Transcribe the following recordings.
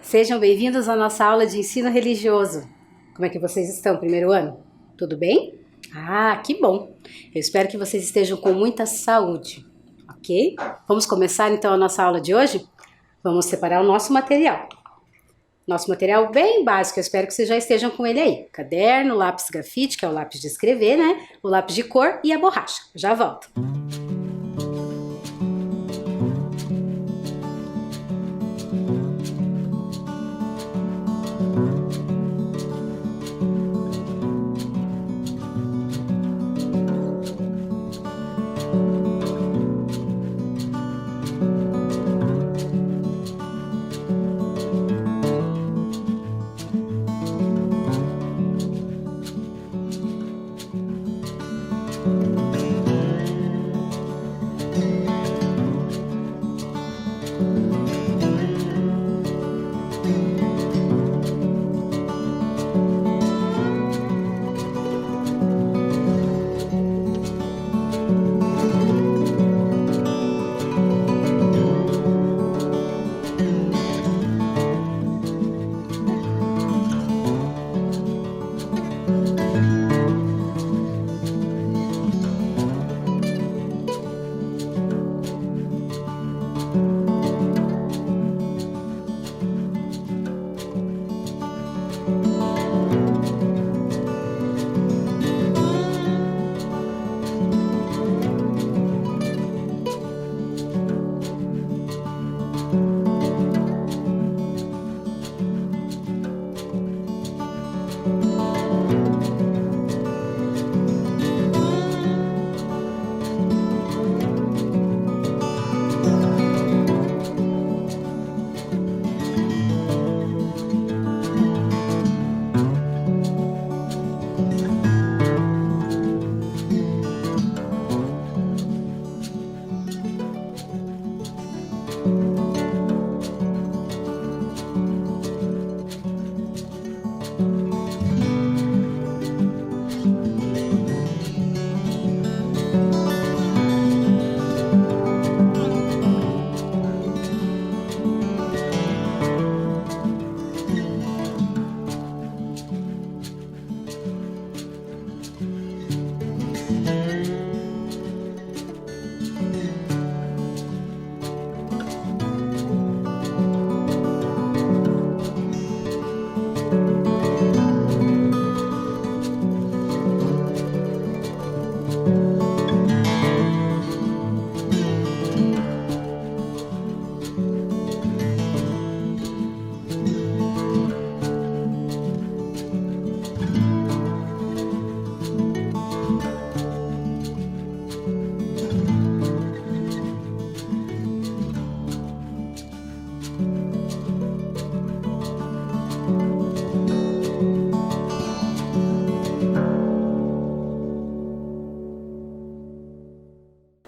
Sejam bem-vindos à nossa aula de ensino religioso. Como é que vocês estão, primeiro ano? Tudo bem? Ah, que bom! Eu espero que vocês estejam com muita saúde, ok? Vamos começar então a nossa aula de hoje? Vamos separar o nosso material. Nosso material bem básico, eu espero que vocês já estejam com ele aí. Caderno, lápis grafite, que é o lápis de escrever, né? O lápis de cor e a borracha. Já volto.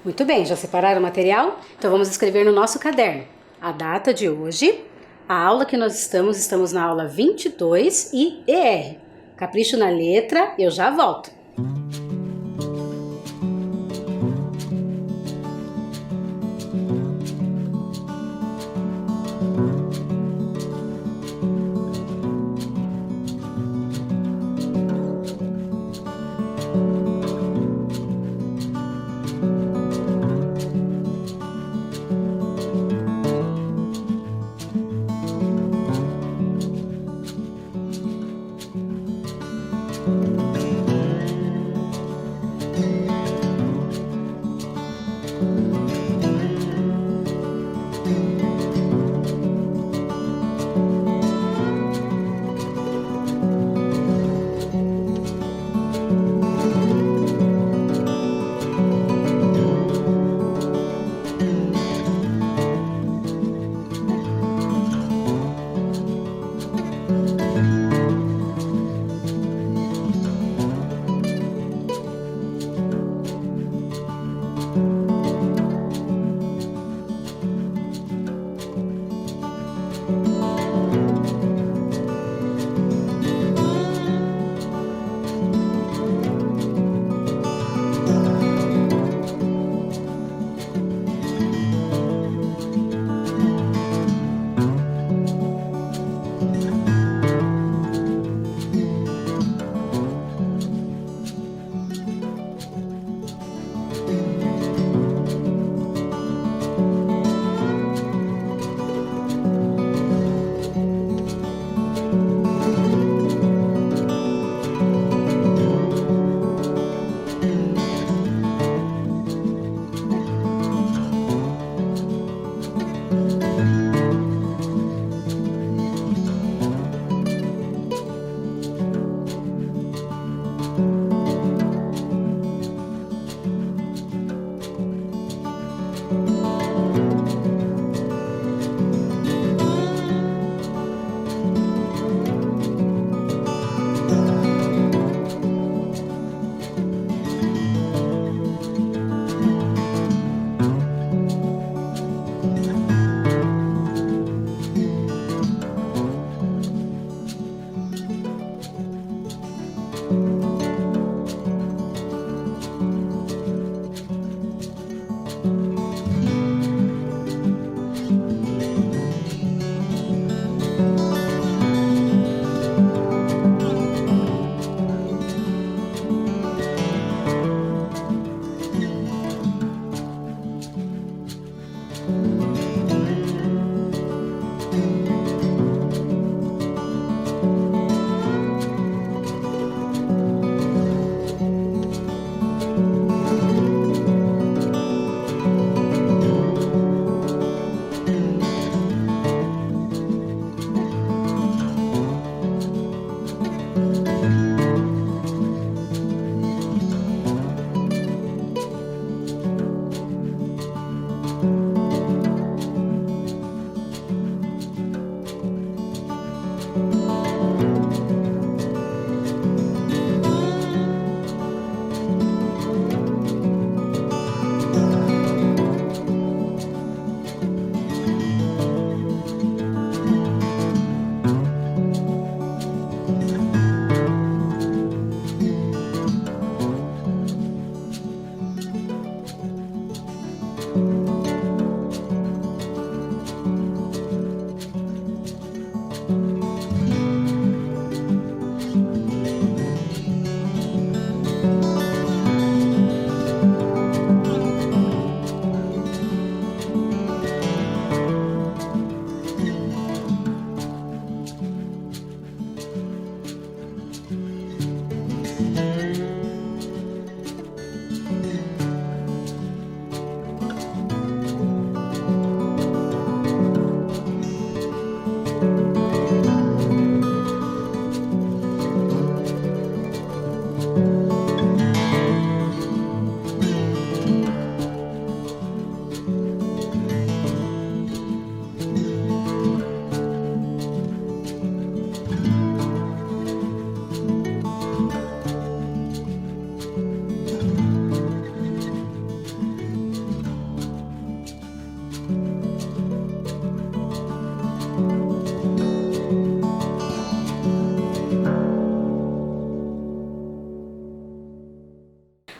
Muito bem, já separaram o material? Então vamos escrever no nosso caderno a data de hoje, a aula que nós estamos na aula 22 e ER. Capricho na letra, eu já volto.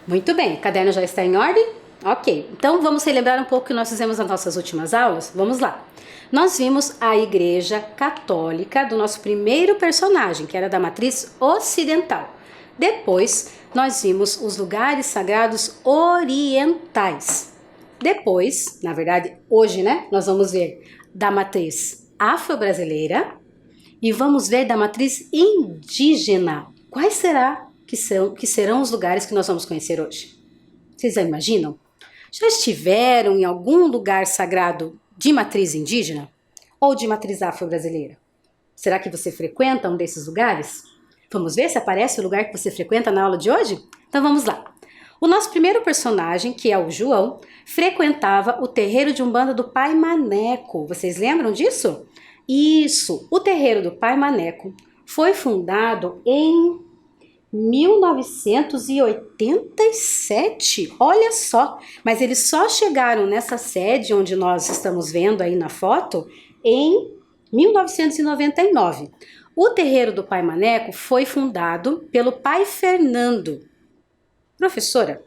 Muito bem, o caderno já está em ordem? Ok, então vamos relembrar um pouco o que nós fizemos nas nossas últimas aulas? Vamos lá. Nós vimos a Igreja Católica do nosso primeiro personagem, que era da matriz ocidental. Depois, nós vimos os lugares sagrados orientais. Depois, na verdade, hoje, né, nós vamos ver da matriz afro-brasileira e vamos ver da matriz indígena. Quais serão os lugares que nós vamos conhecer hoje? Vocês já imaginam? Já estiveram em algum lugar sagrado de matriz indígena ou de matriz afro-brasileira? Será que você frequenta um desses lugares? Vamos ver se aparece o lugar que você frequenta na aula de hoje? Então vamos lá. O nosso primeiro personagem, que é o João, frequentava o terreiro de Umbanda do Pai Maneco. Vocês lembram disso? Isso! O terreiro do Pai Maneco foi fundado em 1987, olha só, mas eles só chegaram nessa sede onde nós estamos vendo aí na foto em 1999. O terreiro do Pai Maneco foi fundado pelo Pai Fernando. Professora,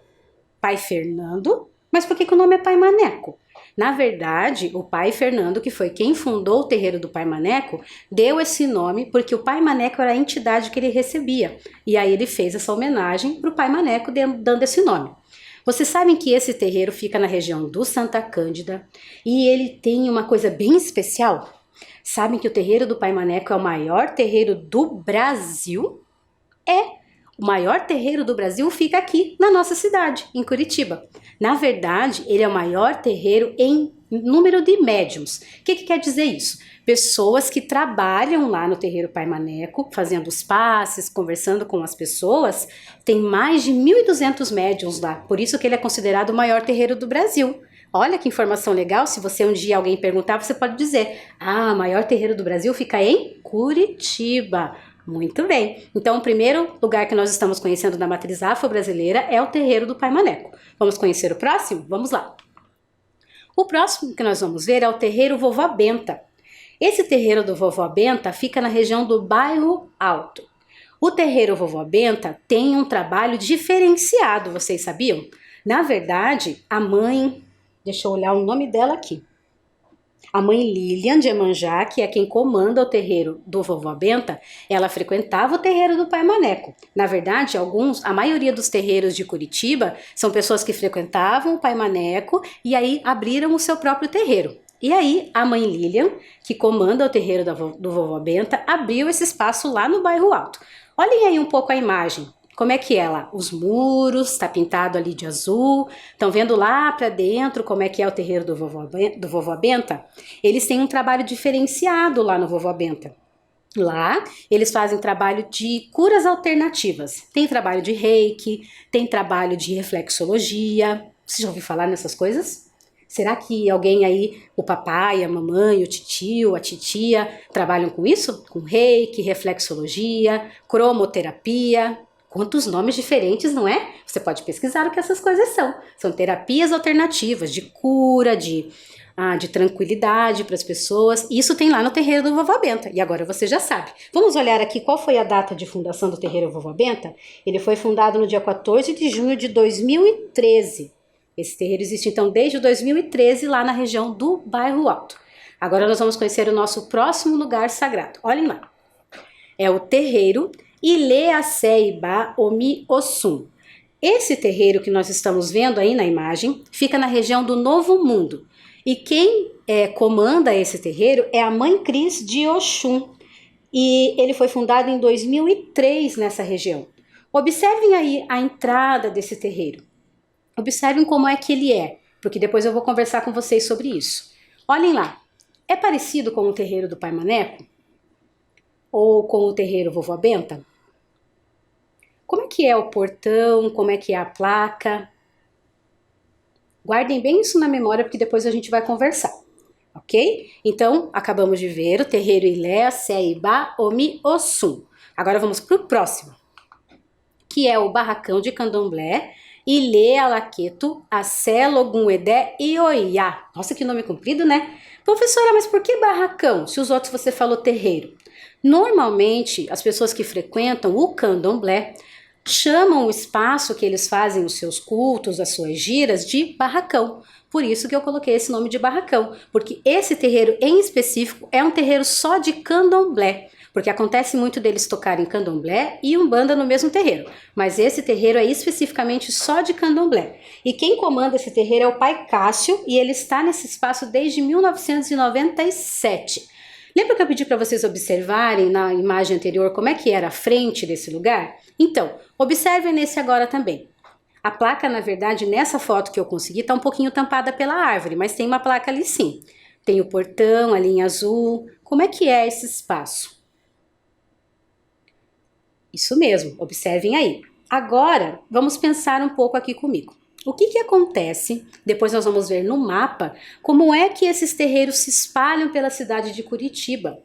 Pai Fernando? Mas por que o nome é Pai Maneco? Na verdade, o Pai Fernando, que foi quem fundou o terreiro do Pai Maneco, deu esse nome porque o Pai Maneco era a entidade que ele recebia. E aí ele fez essa homenagem para o Pai Maneco, dando esse nome. Vocês sabem que esse terreiro fica na região do Santa Cândida e ele tem uma coisa bem especial. Sabem que o terreiro do Pai Maneco é o maior terreiro do Brasil? O maior terreiro do Brasil fica aqui na nossa cidade, em Curitiba. Na verdade, ele é o maior terreiro em número de médiums. O que quer dizer isso? Pessoas que trabalham lá no terreiro Pai Maneco, fazendo os passes, conversando com as pessoas. Tem mais de 1.200 médiums lá, por isso que ele é considerado o maior terreiro do Brasil. Olha que informação legal, se você um dia alguém perguntar, você pode dizer: o maior terreiro do Brasil fica em Curitiba. Muito bem, então o primeiro lugar que nós estamos conhecendo da matriz afro-brasileira é o terreiro do Pai Maneco. Vamos conhecer o próximo? Vamos lá. O próximo que nós vamos ver é o terreiro Vovó Benta. Esse terreiro do Vovó Benta fica na região do Bairro Alto. O terreiro Vovó Benta tem um trabalho diferenciado, vocês sabiam? Na verdade, a mãe, deixa eu olhar o nome dela aqui. A mãe Lilian de Iemanjá, que é quem comanda o terreiro do Vovó Benta, ela frequentava o terreiro do Pai Maneco. Na verdade, a maioria dos terreiros de Curitiba são pessoas que frequentavam o Pai Maneco e aí abriram o seu próprio terreiro. E aí, a mãe Lilian, que comanda o terreiro do Vovó Benta, abriu esse espaço lá no Bairro Alto. Olhem aí um pouco a imagem. Como é que é lá? Os muros, tá pintado ali de azul. Estão vendo lá para dentro como é que é o terreiro do Vovó Benta? Eles têm um trabalho diferenciado lá no Vovó Benta. Lá, eles fazem trabalho de curas alternativas. Tem trabalho de reiki, tem trabalho de reflexologia. Você já ouviu falar nessas coisas? Será que alguém aí, o papai, a mamãe, o titio, a titia, trabalham com isso? Com reiki, reflexologia, cromoterapia? Quantos nomes diferentes, não é? Você pode pesquisar o que essas coisas são. São terapias alternativas de cura, de tranquilidade para as pessoas. Isso tem lá no terreiro do Vovó Benta. E agora você já sabe. Vamos olhar aqui qual foi a data de fundação do terreiro Vovó Benta? Ele foi fundado no dia 14 de junho de 2013. Esse terreiro existe então desde 2013 lá na região do Bairro Alto. Agora nós vamos conhecer o nosso próximo lugar sagrado. Olhem lá. É o terreiro Ileaceiba Omi Ossum. Esse terreiro que nós estamos vendo aí na imagem fica na região do Novo Mundo. E quem comanda esse terreiro é a Mãe Cris de Oxum. E ele foi fundado em 2003 nessa região. Observem aí a entrada desse terreiro. Observem como é que ele é, porque depois eu vou conversar com vocês sobre isso. Olhem lá. É parecido com o terreiro do Pai Maneco? Ou com o terreiro Vovó Benta? Como é que é o portão? Como é que é a placa? Guardem bem isso na memória, porque depois a gente vai conversar, ok? Então, acabamos de ver o terreiro Ileaceiba Omi Ossum. Agora vamos para o próximo, que é o barracão de Candomblé Ile Alaqueto Assé Logum Edé Ioiá. Nossa, que nome comprido, né? Professora, mas por que barracão, se os outros você falou terreiro? Normalmente, as pessoas que frequentam o candomblé chamam o espaço que eles fazem os seus cultos, as suas giras, de barracão. Por isso que eu coloquei esse nome de barracão, porque esse terreiro em específico é um terreiro só de candomblé, porque acontece muito deles tocarem candomblé e umbanda no mesmo terreiro, mas esse terreiro é especificamente só de candomblé. E quem comanda esse terreiro é o Pai Cássio, e ele está nesse espaço desde 1997. Lembra que eu pedi para vocês observarem na imagem anterior como é que era a frente desse lugar? Então, observem nesse agora também. A placa, na verdade, nessa foto que eu consegui, está um pouquinho tampada pela árvore, mas tem uma placa ali sim. Tem o portão ali em azul. Como é que é esse espaço? Isso mesmo, observem aí. Agora, vamos pensar um pouco aqui comigo. O que acontece, depois nós vamos ver no mapa, como é que esses terreiros se espalham pela cidade de Curitiba.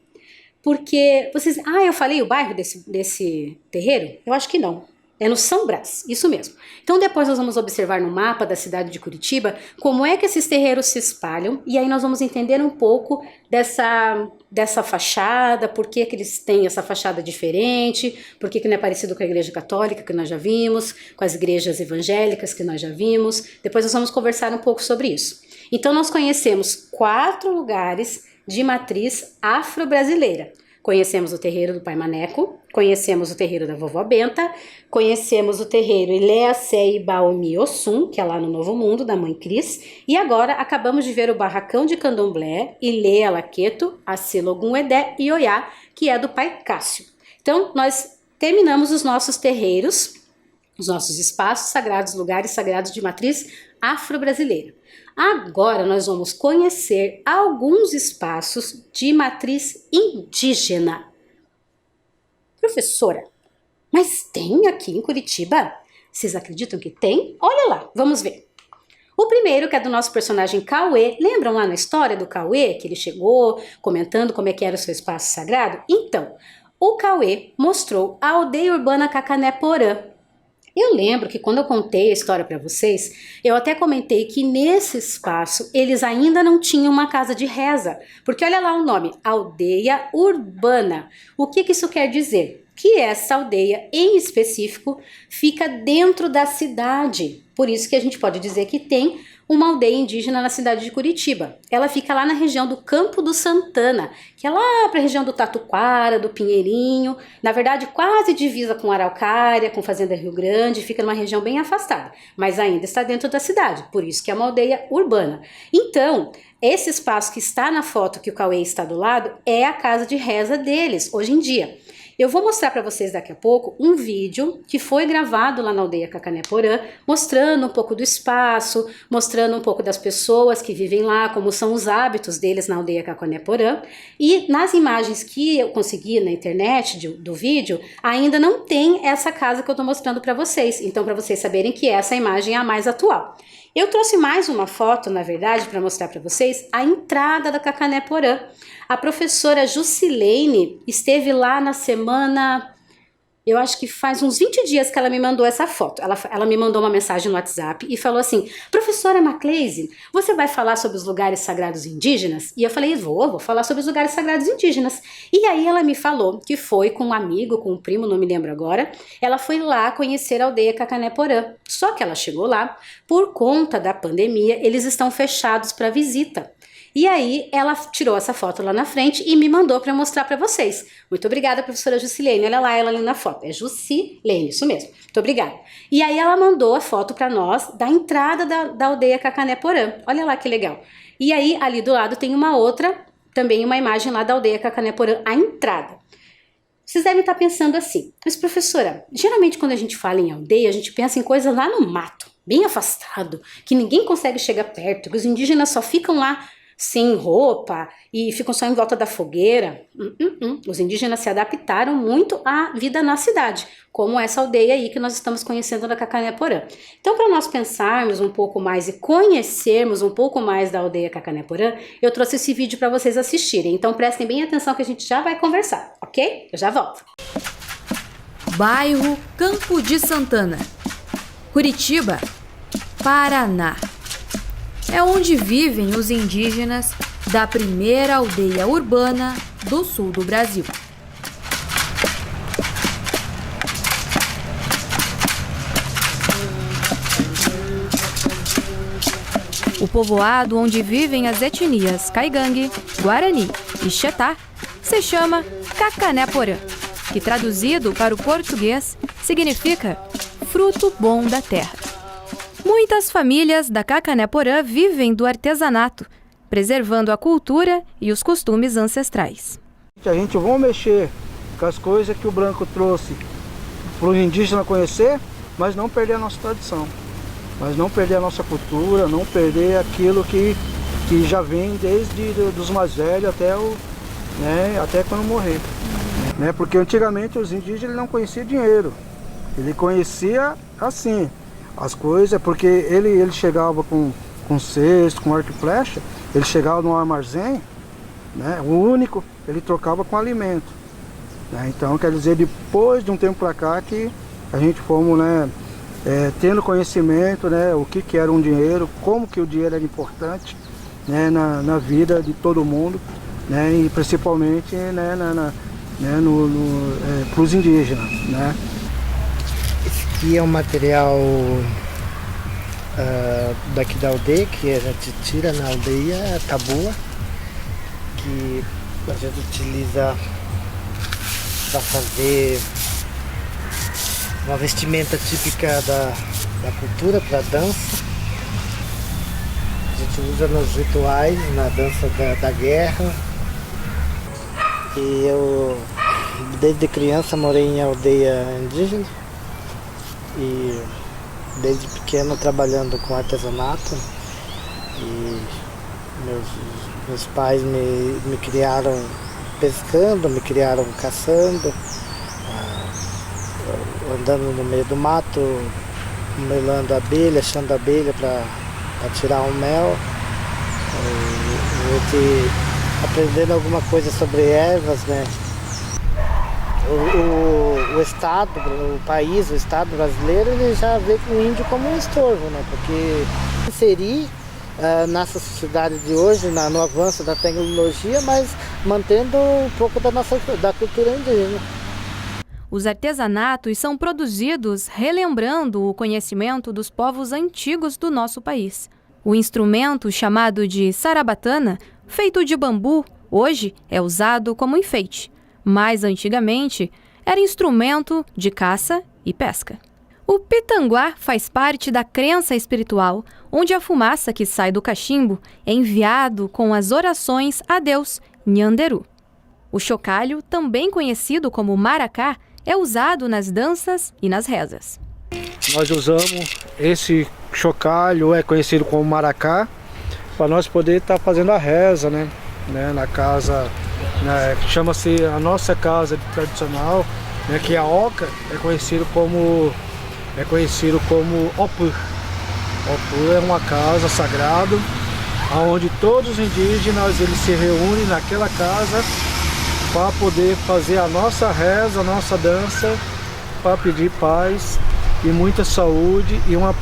Porque vocês... eu falei o bairro desse terreiro? Eu acho que não. É no São Brás, isso mesmo. Então depois nós vamos observar no mapa da cidade de Curitiba como é que esses terreiros se espalham, e aí nós vamos entender um pouco dessa fachada, por que eles têm essa fachada diferente, por que não é parecido com a igreja católica que nós já vimos, com as igrejas evangélicas que nós já vimos. Depois nós vamos conversar um pouco sobre isso. Então nós conhecemos 4 lugares de matriz afro-brasileira. Conhecemos o terreiro do Pai Maneco, conhecemos o terreiro da Vovó Benta, conhecemos o terreiro Ileaceiba Omi Ossum, que é lá no Novo Mundo, da Mãe Cris, e agora acabamos de ver o barracão de Candomblé, Ile Alaqueto, Assé Logum Edé Ioiá, que é do Pai Cássio. Então, nós terminamos os nossos terreiros, os nossos espaços sagrados, lugares sagrados de matriz afro-brasileira. Agora nós vamos conhecer alguns espaços de matriz indígena. Professora, mas tem aqui em Curitiba? Vocês acreditam que tem? Olha lá, vamos ver. O primeiro, que é do nosso personagem Cauê. Lembram lá na história do Cauê, que ele chegou comentando como é que era o seu espaço sagrado? Então, o Cauê mostrou a aldeia urbana Cacané Porã. Eu lembro que quando eu contei a história para vocês, eu até comentei que nesse espaço eles ainda não tinham uma casa de reza, porque olha lá o nome, aldeia urbana. O que isso quer dizer? Que essa aldeia em específico fica dentro da cidade, por isso que a gente pode dizer que tem uma aldeia indígena na cidade de Curitiba. Ela fica lá na região do Campo do Santana, que é lá para a região do Tatuquara, do Pinheirinho, na verdade quase divisa com Araucária, com Fazenda Rio Grande, fica numa região bem afastada, mas ainda está dentro da cidade, por isso que é uma aldeia urbana. Então, esse espaço que está na foto que o Cauê está do lado é a casa de reza deles, hoje em dia. Eu vou mostrar para vocês daqui a pouco um vídeo que foi gravado lá na aldeia Cacané-Porã, mostrando um pouco do espaço, mostrando um pouco das pessoas que vivem lá, como são os hábitos deles na aldeia Cacané-Porã. E nas imagens que eu consegui na internet do vídeo, ainda não tem essa casa que eu estou mostrando para vocês. Então, para vocês saberem que essa imagem é a mais atual. Eu trouxe mais uma foto, na verdade, para mostrar para vocês a entrada da Cacané-Porã. A professora Jusilene esteve lá na semana, eu acho que faz uns 20 dias que ela me mandou essa foto. Ela me mandou uma mensagem no WhatsApp e falou assim: professora Macleise, você vai falar sobre os lugares sagrados indígenas? E eu falei, vou falar sobre os lugares sagrados indígenas. E aí ela me falou que foi com um amigo, com um primo, não me lembro agora, ela foi lá conhecer a aldeia Cacané-Porã. Só que ela chegou lá, por conta da pandemia, eles estão fechados para visita. E aí ela tirou essa foto lá na frente e me mandou para mostrar para vocês. Muito obrigada, professora Jusilene. Olha lá ela ali na foto. É Jusilene, isso mesmo. Muito obrigada. E aí ela mandou a foto para nós da entrada da aldeia Cacané-Porã. Olha lá que legal. E aí ali do lado tem uma outra, também uma imagem lá da aldeia Cacané-Porã, a entrada. Vocês devem estar pensando assim: mas professora, geralmente quando a gente fala em aldeia, a gente pensa em coisas lá no mato, bem afastado, que ninguém consegue chegar perto, que os indígenas só ficam lá sem roupa e ficam só em volta da fogueira. Os indígenas se adaptaram muito à vida na cidade, como essa aldeia aí que nós estamos conhecendo na Cacané-Porã. Então, para nós pensarmos um pouco mais e conhecermos um pouco mais da aldeia Cacané-Porã, eu trouxe esse vídeo para vocês assistirem. Então, prestem bem atenção que a gente já vai conversar, ok? Eu já volto. Bairro Campo de Santana, Curitiba, Paraná. É onde vivem os indígenas da primeira aldeia urbana do sul do Brasil. O povoado onde vivem as etnias Caigangue, Guarani e Xetá se chama Cacané-Porã, que traduzido para o português significa fruto bom da terra. Muitas famílias da Cacané-Porã vivem do artesanato, preservando a cultura e os costumes ancestrais. A gente vai mexer com as coisas que o branco trouxe para os indígenas conhecer, mas não perder a nossa tradição, mas não perder a nossa cultura, não perder aquilo que já vem desde dos mais velhos até quando morrer. Porque antigamente os indígenas não conheciam dinheiro, ele conhecia assim as coisas, porque ele chegava com cesto, com arco e flecha, ele chegava num armazém, o único, ele trocava com alimento. Então, quer dizer, depois de um tempo para cá que a gente fomos tendo conhecimento, o que era um dinheiro, como que o dinheiro era importante na vida de todo mundo, e principalmente para os indígenas. Esse aqui é um material daqui da aldeia, que a gente tira na aldeia, a tabua, que a gente utiliza para fazer uma vestimenta típica da cultura, para dança. A gente usa nos rituais, na dança da guerra. E eu, desde criança, morei em aldeia indígena e desde pequeno trabalhando com artesanato. E meus pais me criaram pescando, me criaram caçando, andando no meio do mato, melando abelha, achando abelha para tirar o mel. Aprendendo alguma coisa sobre ervas, O estado, o país, o estado brasileiro, ele já vê o índio como um estorvo, porque inserir nessa sociedade de hoje, no avanço da tecnologia, mas mantendo um pouco da cultura indígena. Os artesanatos são produzidos relembrando o conhecimento dos povos antigos do nosso país. O instrumento, chamado de sarabatana, feito de bambu, hoje é usado como enfeite, mas antigamente era instrumento de caça e pesca. O pitanguá faz parte da crença espiritual, onde a fumaça que sai do cachimbo é enviado com as orações a Deus Nhanderu. O chocalho, também conhecido como maracá, é usado nas danças e nas rezas. Nós usamos esse chocalho, é conhecido como maracá, para nós poder estar fazendo a reza, né? Na casa, né? Chama-se a nossa casa tradicional, né? Que a oca é conhecido como Opur. Opur é uma casa sagrada, onde todos os indígenas eles se reúnem naquela casa para poder fazer a nossa reza, a nossa dança, para pedir paz e muita saúde e uma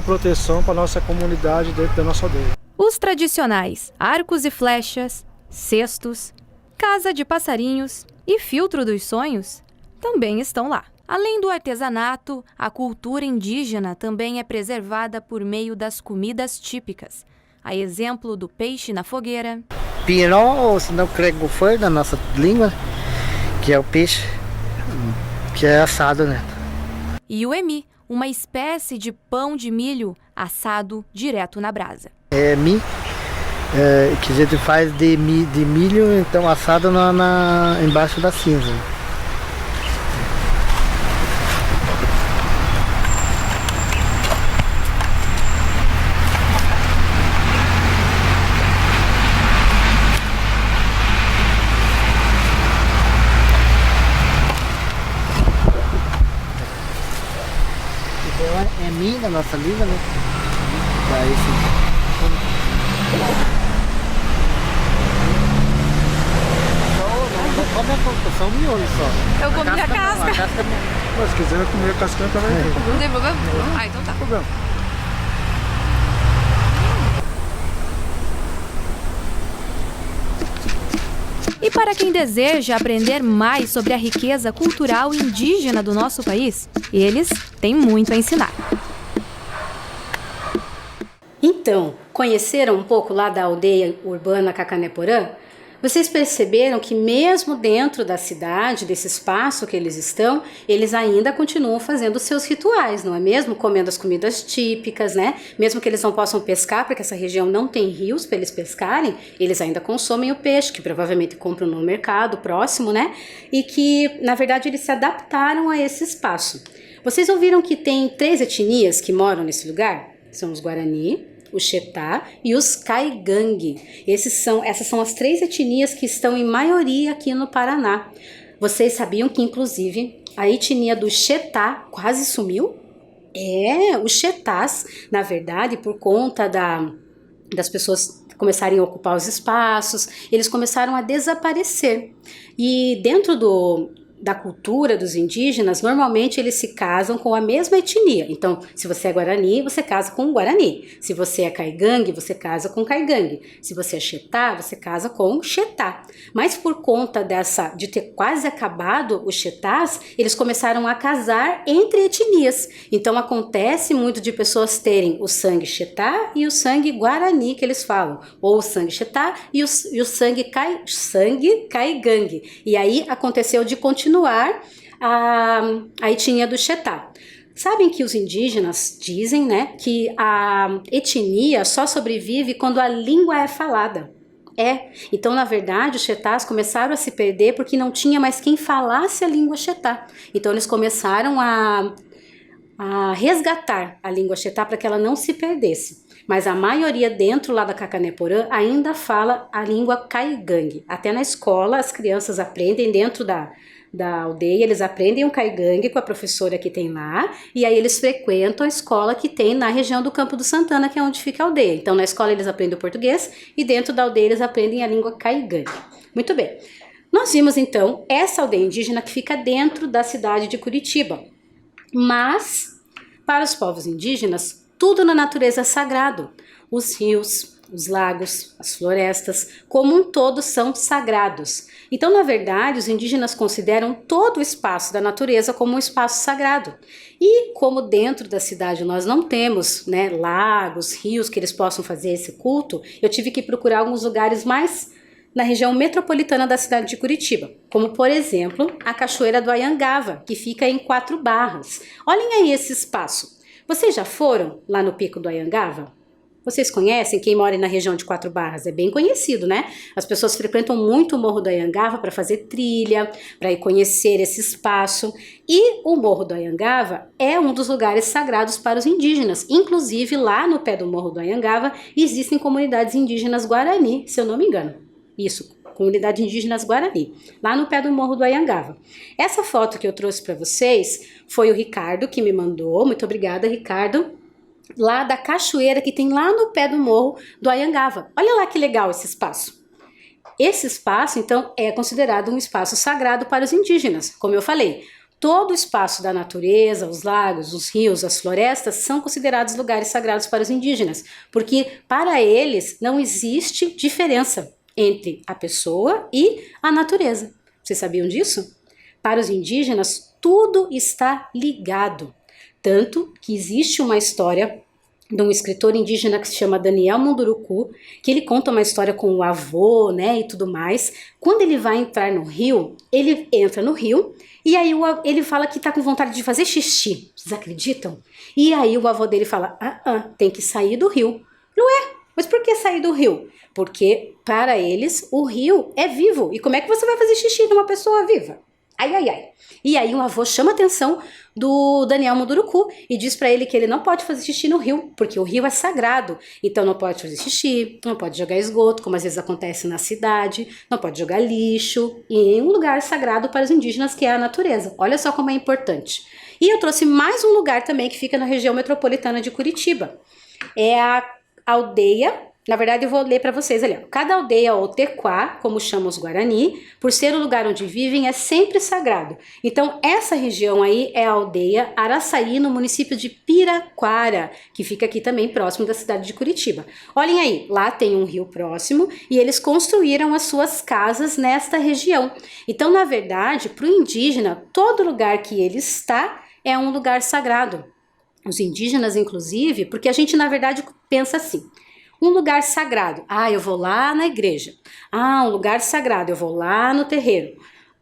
proteção para a nossa comunidade dentro da nossa aldeia. Os tradicionais arcos e flechas, cestos, casa de passarinhos e filtro dos sonhos também estão lá. Além do artesanato, a cultura indígena também é preservada por meio das comidas típicas. A exemplo do peixe na fogueira. Pirão, ou se não crego foi na nossa língua, que é o peixe, que é assado, né? E o emi, uma espécie de pão de milho assado direto na brasa. É mi, que a gente faz de milho, então assado embaixo da cinza. É mi na nossa língua, né? Daí não come a fruta, só o miolo só. Eu comi a casca. Mas se quiser comer a casquinha também, Não tem problema? Ah, então tá. problema. E para quem deseja aprender mais sobre a riqueza cultural indígena do nosso país, eles têm muito a ensinar. Então, conheceram um pouco lá da aldeia urbana Cacané-Porã? Vocês perceberam que mesmo dentro da cidade, desse espaço que eles estão, eles ainda continuam fazendo os seus rituais, não é mesmo? Comendo as comidas típicas, né? Mesmo que eles não possam pescar, porque essa região não tem rios para eles pescarem, eles ainda consomem o peixe, que provavelmente compram no mercado próximo, né? E que, na verdade, eles se adaptaram a esse espaço. Vocês ouviram que tem 3 etnias que moram nesse lugar? São os Guarani, o Xetá e os Caigangue. Essas são as 3 etnias que estão em maioria aqui no Paraná. Vocês sabiam que, inclusive, a etnia do Xetá quase sumiu? Os Xetás, na verdade, por conta das pessoas começarem a ocupar os espaços, eles começaram a desaparecer. E dentro da cultura dos indígenas, normalmente eles se casam com a mesma etnia. Então, se você é Guarani, você casa com o Guarani. Se você é Caigangue, você casa com Caigangue. Se você é Xetá, você casa com Xetá. Mas por conta de ter quase acabado os Xetás, eles começaram a casar entre etnias. Então, acontece muito de pessoas terem o sangue Xetá e o sangue Guarani, que eles falam. Ou o sangue Xetá e o sangue Caigangue. E aí, aconteceu de continuar a etnia do Xetá. Sabem que os indígenas dizem, né, que a etnia só sobrevive quando a língua é falada. Então, na verdade, os Xetás começaram a se perder porque não tinha mais quem falasse a língua Xetá. Então, eles começaram a resgatar a língua Xetá para que ela não se perdesse. Mas a maioria dentro lá da Cacané-Porã ainda fala a língua Caigangue. Até na escola as crianças aprendem dentro da aldeia, eles aprendem o Caigangue com a professora que tem lá, e aí eles frequentam a escola que tem na região do Campo do Santana, que é onde fica a aldeia. Então na escola eles aprendem o português e dentro da aldeia eles aprendem a língua Caigangue. Muito bem. Nós vimos então essa aldeia indígena que fica dentro da cidade de Curitiba. Mas, para os povos indígenas, tudo na natureza é sagrado. Os rios, os lagos, as florestas, como um todo são sagrados. Então, na verdade, os indígenas consideram todo o espaço da natureza como um espaço sagrado. E como dentro da cidade nós não temos, né, lagos, rios que eles possam fazer esse culto, eu tive que procurar alguns lugares mais na região metropolitana da cidade de Curitiba, como por exemplo a Cachoeira do Anhangava, que fica em 4 Barras. Olhem aí esse espaço. Vocês já foram lá no Pico do Anhangava? Vocês conhecem? Quem mora na região de 4 Barras é bem conhecido, né? As pessoas frequentam muito o Morro do Anhangava para fazer trilha, para ir conhecer esse espaço. E o Morro do Anhangava é um dos lugares sagrados para os indígenas. Inclusive, lá no pé do Morro do Anhangava existem comunidades indígenas Guarani, se eu não me engano. Isso, comunidade indígenas Guarani, lá no pé do Morro do Anhangava. Essa foto que eu trouxe para vocês foi o Ricardo que me mandou, muito obrigada, Ricardo, lá da cachoeira que tem lá no pé do Morro do Anhangava. Olha lá que legal esse espaço. Esse espaço, então, é considerado um espaço sagrado para os indígenas, como eu falei. Todo o espaço da natureza, os lagos, os rios, as florestas são considerados lugares sagrados para os indígenas, porque para eles não existe diferença entre a pessoa e a natureza. Vocês sabiam disso? Para os indígenas, tudo está ligado. Tanto que existe uma história de um escritor indígena que se chama Daniel Munduruku, que ele conta uma história com o avô, né, e tudo mais. Quando ele vai entrar no rio, ele entra no rio e aí ele fala que tá com vontade de fazer xixi. Vocês acreditam? E aí o avô dele fala, tem que sair do rio. Ué, mas por que sair do rio? Porque para eles o rio é vivo. E como é que você vai fazer xixi numa pessoa viva? Ai, ai, ai. E aí o avô chama a atenção do Daniel Munduruku e diz para ele que ele não pode fazer xixi no rio, porque o rio é sagrado. Então não pode fazer xixi, não pode jogar esgoto, como às vezes acontece na cidade, não pode jogar lixo, em um lugar sagrado para os indígenas que é a natureza. Olha só como é importante. E eu trouxe mais um lugar também que fica na região metropolitana de Curitiba. É a aldeia. Na verdade, eu vou ler para vocês ali. Ó. Cada aldeia ou tequá, como chamam os Guarani, por ser o lugar onde vivem, é sempre sagrado. Então, essa região aí é a aldeia Araçaí, no município de Piraquara, que fica aqui também próximo da cidade de Curitiba. Olhem aí, lá tem um rio próximo e eles construíram as suas casas nesta região. Então, na verdade, para o indígena, todo lugar que ele está é um lugar sagrado. Os indígenas, inclusive, porque a gente, na verdade, pensa assim. Um lugar sagrado, eu vou lá na igreja. Um lugar sagrado, eu vou lá no terreiro.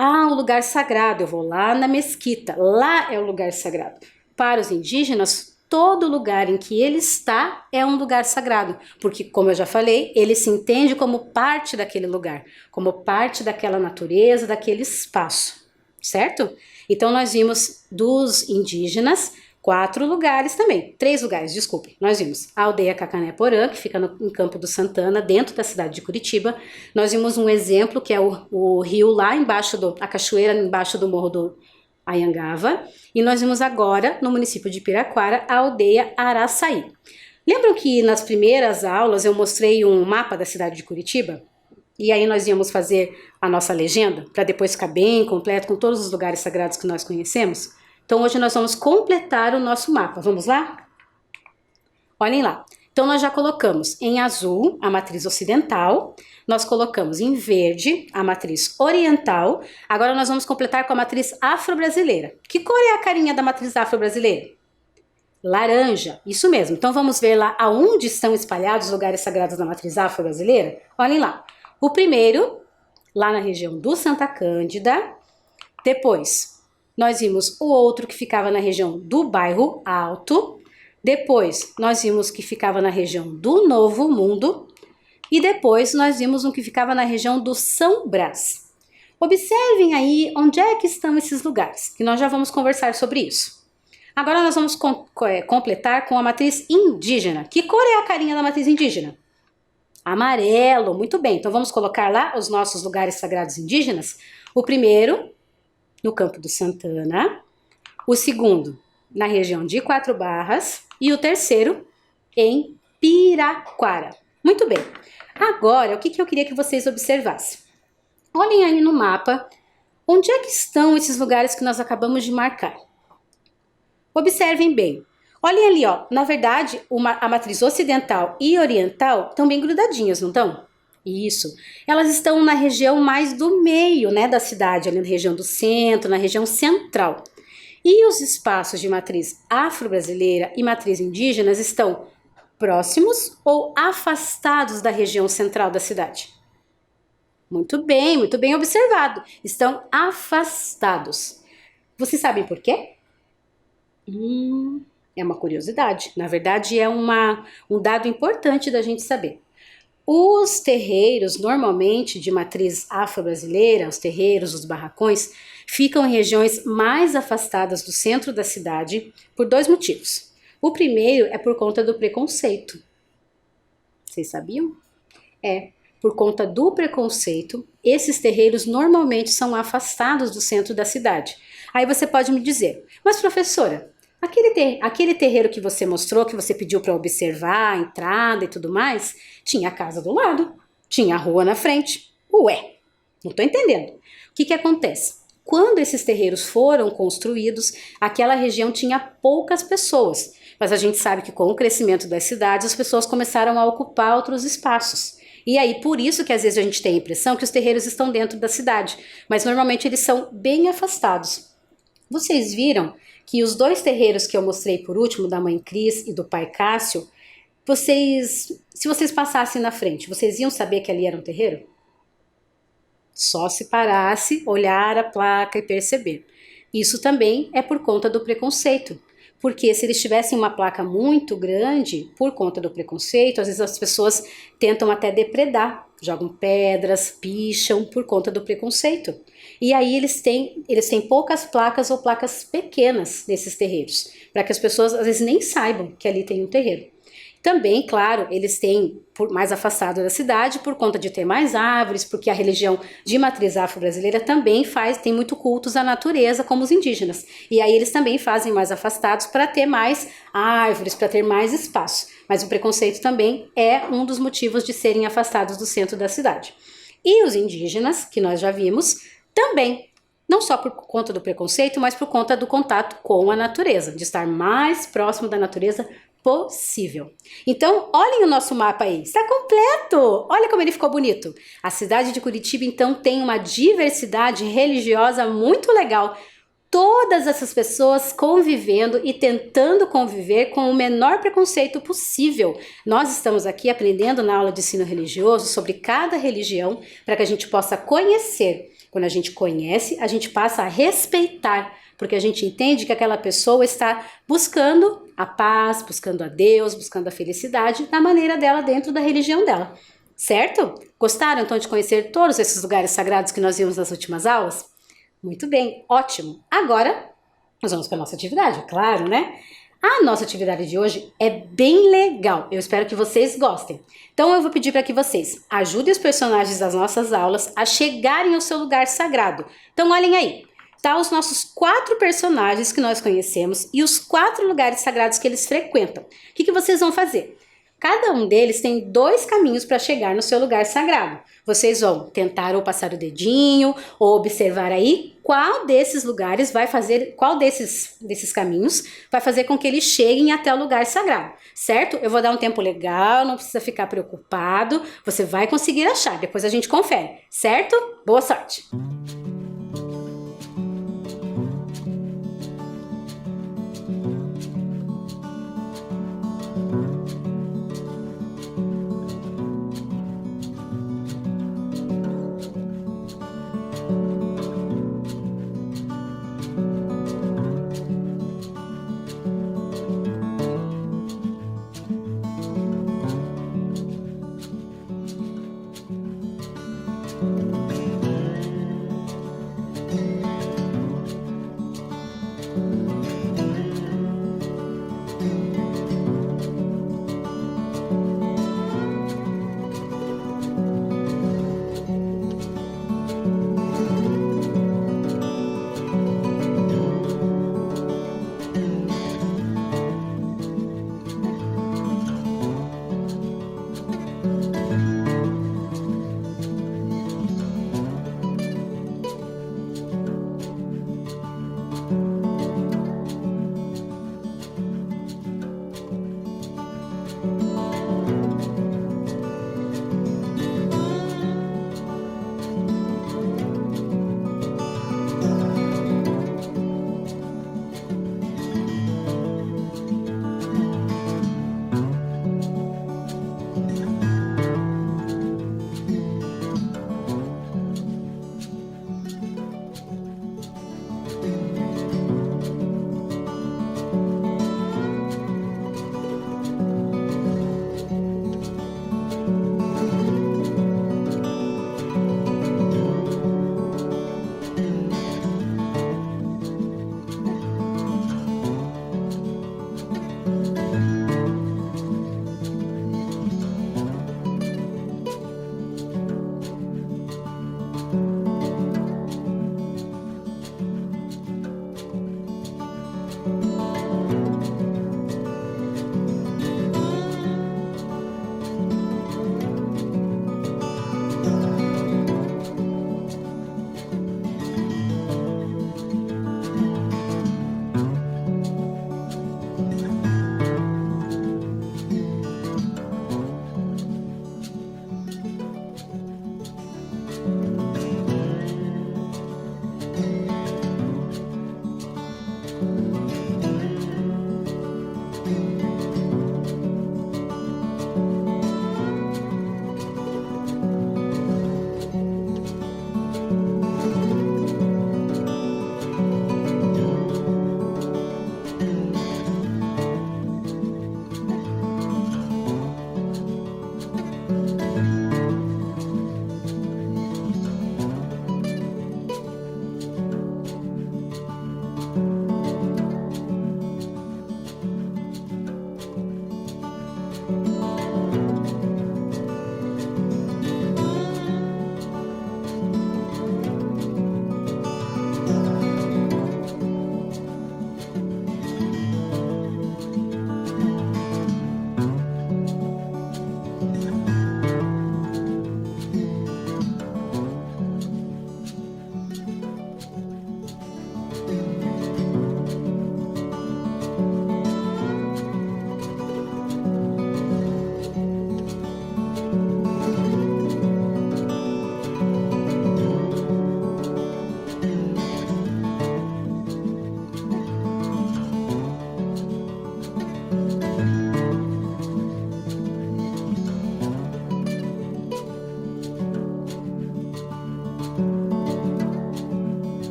Um lugar sagrado, eu vou lá na mesquita. Lá é o lugar sagrado. Para os indígenas, todo lugar em que ele está é um lugar sagrado. Porque, como eu já falei, ele se entende como parte daquele lugar. Como parte daquela natureza, daquele espaço. Certo? Então, nós vimos dos indígenas 4 lugares também, 3 lugares, desculpem. Nós vimos a aldeia Cacané-Porã, que fica em Campo do Santana, dentro da cidade de Curitiba. Nós vimos um exemplo, que é o rio lá embaixo, a cachoeira embaixo do Morro do Anhangava. E nós vimos agora, no município de Piraquara, a aldeia Araçaí. Lembram que nas primeiras aulas eu mostrei um mapa da cidade de Curitiba? E aí nós íamos fazer a nossa legenda, para depois ficar bem completo, com todos os lugares sagrados que nós conhecemos? Então, hoje nós vamos completar o nosso mapa. Vamos lá? Olhem lá. Então, nós já colocamos em azul a matriz ocidental, nós colocamos em verde a matriz oriental, agora nós vamos completar com a matriz afro-brasileira. Que cor é a carinha da matriz afro-brasileira? Laranja, isso mesmo. Então, vamos ver lá aonde estão espalhados os lugares sagrados da matriz afro-brasileira? Olhem lá. O primeiro, lá na região do Santa Cândida, depois nós vimos o outro que ficava na região do Bairro Alto. Depois, nós vimos que ficava na região do Novo Mundo. E depois, nós vimos um que ficava na região do São Brás. Observem aí onde é que estão esses lugares, que nós já vamos conversar sobre isso. Agora, nós vamos completar com a matriz indígena. Que cor é a carinha da matriz indígena? Amarelo, muito bem. Então, vamos colocar lá os nossos lugares sagrados indígenas. O primeiro, no Campo do Santana, o segundo na região de 4 Barras e o terceiro em Piraquara. Muito bem. Agora, o que eu queria que vocês observassem? Olhem aí no mapa, onde é que estão esses lugares que nós acabamos de marcar? Observem bem. Olhem ali, ó. Na verdade, a matriz ocidental e oriental estão bem grudadinhas, não estão? Isso. Elas estão na região mais do meio, né, da cidade, ali na região do centro, na região central. E os espaços de matriz afro-brasileira e matriz indígenas estão próximos ou afastados da região central da cidade? Muito bem observado. Estão afastados. Vocês sabem por quê? É uma curiosidade. Na verdade, é um dado importante da gente saber. Os terreiros, normalmente de matriz afro-brasileira, os terreiros, os barracões, ficam em regiões mais afastadas do centro da cidade por 2 motivos. O primeiro é por conta do preconceito. Vocês sabiam? Por conta do preconceito, esses terreiros normalmente são afastados do centro da cidade. Aí você pode me dizer, mas professora, aquele terreiro que você mostrou, que você pediu para observar a entrada e tudo mais, tinha a casa do lado, tinha a rua na frente. Ué, não estou entendendo. O que acontece? Quando esses terreiros foram construídos, aquela região tinha poucas pessoas. Mas a gente sabe que com o crescimento das cidades, as pessoas começaram a ocupar outros espaços. E aí, por isso que às vezes a gente tem a impressão que os terreiros estão dentro da cidade, mas normalmente eles são bem afastados. Vocês viram que os 2 terreiros que eu mostrei por último, da mãe Cris e do pai Cássio, se vocês passassem na frente, vocês iam saber que ali era um terreiro? Só se parasse, olhar a placa e perceber. Isso também é por conta do preconceito. Porque se eles tivessem uma placa muito grande, por conta do preconceito, às vezes as pessoas tentam até depredar, jogam pedras, picham por conta do preconceito. E aí eles têm poucas placas ou placas pequenas nesses terreiros, para que as pessoas às vezes nem saibam que ali tem um terreiro. Também, claro, eles têm mais afastado da cidade por conta de ter mais árvores, porque a religião de matriz afro-brasileira também tem muito cultos à natureza, como os indígenas. E aí eles também fazem mais afastados para ter mais árvores, para ter mais espaço. Mas o preconceito também é um dos motivos de serem afastados do centro da cidade. E os indígenas, que nós já vimos, também. Não só por conta do preconceito, mas por conta do contato com a natureza, de estar mais próximo da natureza possível. Então, olhem o nosso mapa aí, está completo! Olha como ele ficou bonito. A cidade de Curitiba, então, tem uma diversidade religiosa muito legal. Todas essas pessoas convivendo e tentando conviver com o menor preconceito possível. Nós estamos aqui aprendendo na aula de ensino religioso sobre cada religião para que a gente possa conhecer. Quando a gente conhece, a gente passa a respeitar, porque a gente entende que aquela pessoa está buscando a paz, buscando a Deus, buscando a felicidade da maneira dela, dentro da religião dela. Certo? Gostaram então de conhecer todos esses lugares sagrados que nós vimos nas últimas aulas? Muito bem, ótimo. Agora, nós vamos para a nossa atividade, claro, né? A nossa atividade de hoje é bem legal, eu espero que vocês gostem. Então eu vou pedir para que vocês ajudem os personagens das nossas aulas a chegarem ao seu lugar sagrado. Então olhem aí, tá os nossos 4 personagens que nós conhecemos e os 4 lugares sagrados que eles frequentam. O que vocês vão fazer? Cada um deles tem 2 caminhos para chegar no seu lugar sagrado. Vocês vão tentar ou passar o dedinho ou observar aí qual desses lugares vai fazer, qual desses caminhos vai fazer com que eles cheguem até o lugar sagrado, certo? Eu vou dar um tempo legal, não precisa ficar preocupado, você vai conseguir achar, depois a gente confere, certo? Boa sorte!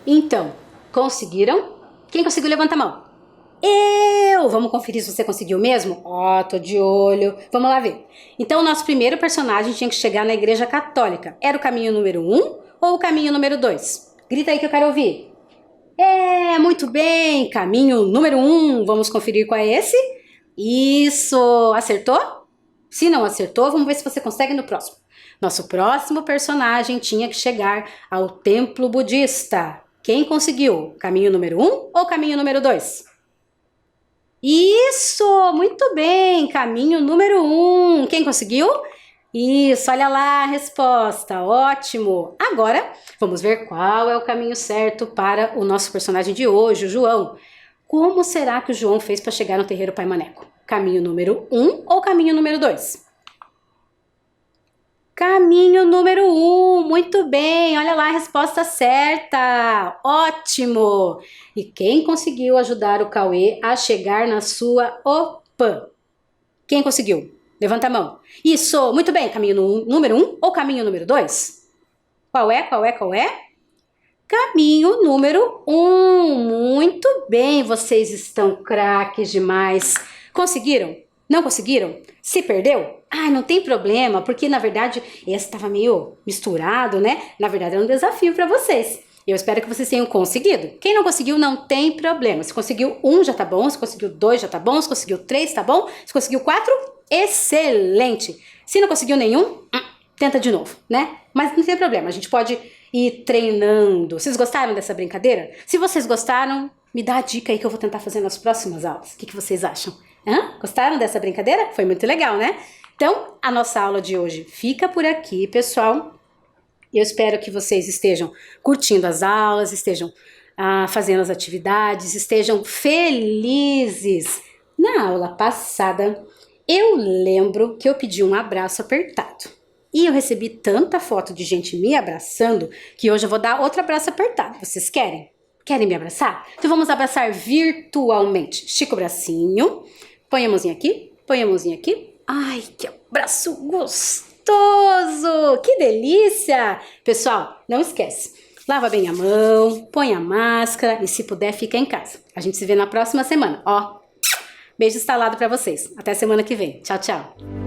Então, conseguiram? Quem conseguiu, levanta a mão. Vamos conferir se você conseguiu mesmo? Ó, tô de olho. Vamos lá ver. Então, o nosso primeiro personagem tinha que chegar na igreja católica. Era o caminho número 1 ou o caminho número 2? Grita aí que eu quero ouvir. Muito bem. Caminho número 1. Vamos conferir qual é esse? Isso. Acertou? Se não acertou, vamos ver se você consegue no próximo. Nosso próximo personagem tinha que chegar ao templo budista. Quem conseguiu? Caminho número 1 ou caminho número 2? Isso! Muito bem! Caminho número 1. Quem conseguiu? Isso, olha lá a resposta. Ótimo! Agora, vamos ver qual é o caminho certo para o nosso personagem de hoje, o João. Como será que o João fez para chegar no terreiro Pai Maneco? Caminho número 1 ou caminho número 2? Caminho número 1, muito bem, olha lá a resposta certa, ótimo! E quem conseguiu ajudar o Cauê a chegar na sua OPA? Quem conseguiu? Levanta a mão. Isso, muito bem, caminho número 1 ou caminho número 2? Qual é? Caminho número 1, muito bem, vocês estão craques demais. Conseguiram? Não conseguiram? Se perdeu? Ai, não tem problema, porque na verdade esse estava meio misturado, né? Na verdade era um desafio para vocês. Eu espero que vocês tenham conseguido. Quem não conseguiu, não tem problema. Se conseguiu 1 já tá bom, se conseguiu 2 já tá bom, se conseguiu 3 tá bom, se conseguiu 4, excelente. Se não conseguiu nenhum, tenta de novo, né? Mas não tem problema, a gente pode ir treinando. Vocês gostaram dessa brincadeira? Se vocês gostaram, me dá a dica aí que eu vou tentar fazer nas próximas aulas. O que vocês acham? Gostaram dessa brincadeira? Foi muito legal, né? Então, a nossa aula de hoje fica por aqui, pessoal. Eu espero que vocês estejam curtindo as aulas, estejam fazendo as atividades, estejam felizes. Na aula passada, eu lembro que eu pedi um abraço apertado. E eu recebi tanta foto de gente me abraçando que hoje eu vou dar outro abraço apertado. Vocês querem? Querem me abraçar? Então vamos abraçar virtualmente. Estica o bracinho. Põe a mãozinha aqui, põe a mãozinha aqui. Ai, que abraço gostoso! Que delícia! Pessoal, não esquece. Lava bem a mão, põe a máscara e se puder, fica em casa. A gente se vê na próxima semana. Ó, beijo estalado pra vocês. Até semana que vem. Tchau, tchau.